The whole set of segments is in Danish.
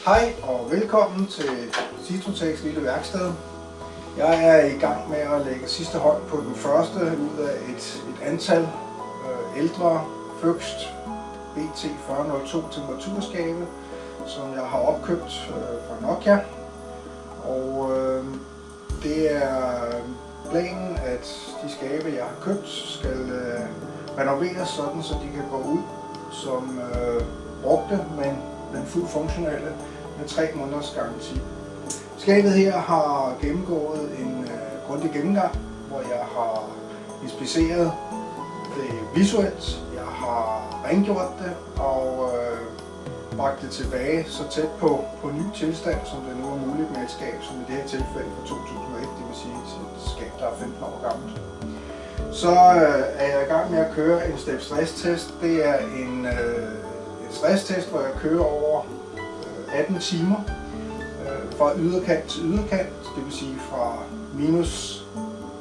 Hej og velkommen til Citrotex lille værksted. Jeg er i gang med at lægge sidste hånd på den første ud af et antal ældre Føxt BT4002 temperaturskabe, som jeg har opkøbt fra Nokia. Og det er planen, at de skabe, jeg har købt, skal renoveres sådan, så de kan gå ud som brugte, men fuldt funktionelle med 3 måneders garanti. Skabet her har gennemgået en grundig gennemgang, hvor jeg har inspiceret det visuelt, jeg har rengjort det og bragt det tilbage så tæt på ny tilstand, som det nu er muligt med et skab, som i det her tilfælde fra 2001, det vil sige et skab, der er 15 år gammelt. Så er jeg i gang med at køre en step stresstest. Det er en stresstest, hvor jeg kører over 18 timer fra yderkant til yderkant, det vil sige fra minus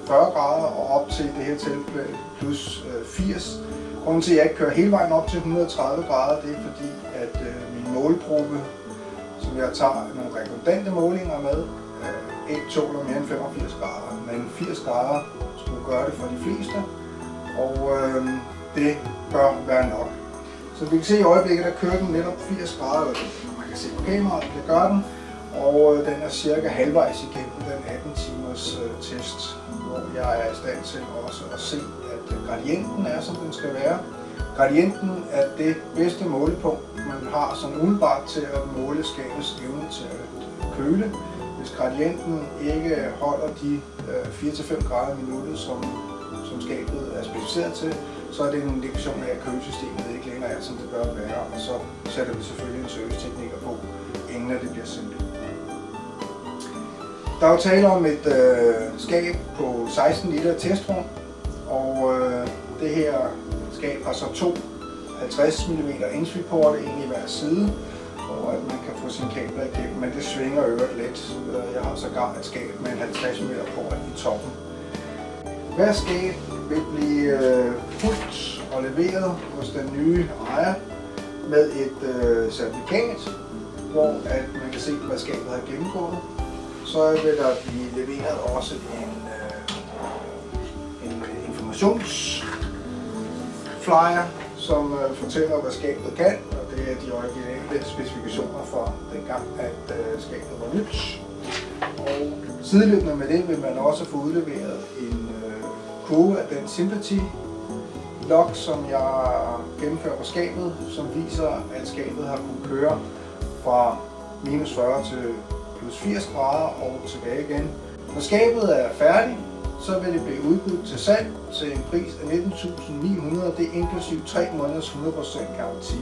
40 grader og op til det her tilfælde plus 80. Grunden til, at jeg ikke kører hele vejen op til 130 grader, det er fordi, at min målgruppe, som jeg tager nogle redundante målinger med, ikke tåler mere end 85 grader, men 80 grader skulle gøre det for de fleste, og det bør være nok. Så vi kan se i øjeblikket, der kører den netop 80 grader, man kan se på kameraet, det gør den, og den er cirka halvvejs igennem den 18 timers test, hvor jeg er i stand til også at se, at gradienten er, som den skal være. Gradienten er det bedste målepunkt, man har sådan umiddelbart til at måle skabets evne til at køle. Hvis gradienten ikke holder de 4-5 grader i minuttet, som skabet er specificeret til, så er det en indikation af, at kølesystemet ikke længere er, som det bør være, og så sætter vi selvfølgelig en servicetekniker på, inden det bliver sendt ud. Der er jo tale om et skab på 16 liter testrum, og det her skab har så 2 50 mm entry-porte, en i hver side, og at man kan få sine kabler igennem, men det svinger øvrigt lidt. Jeg har sågar et skab med en 50 mm port i toppen. Hver skab vil blive fuldt og leveret hos den nye ejer med et certifikat, hvor at man kan se, hvad skabet har gennemgået. Så vil der blive leveret også en informationsflyer, som fortæller, hvad skabet kan, og det er de originale specifikationer fra dengang, at skabet var nyt. Og sideløbende med det vil man også få udleveret en kurve af den Sympathy log, som jeg gennemfører på skabet, som viser, at skabet har kunnet køre fra minus 40 til plus 80 grader og tilbage igen. Når skabet er færdigt, så vil det blive udbudt til salg til en pris af 19.900, det er inklusiv 3 måneders 100% garanti.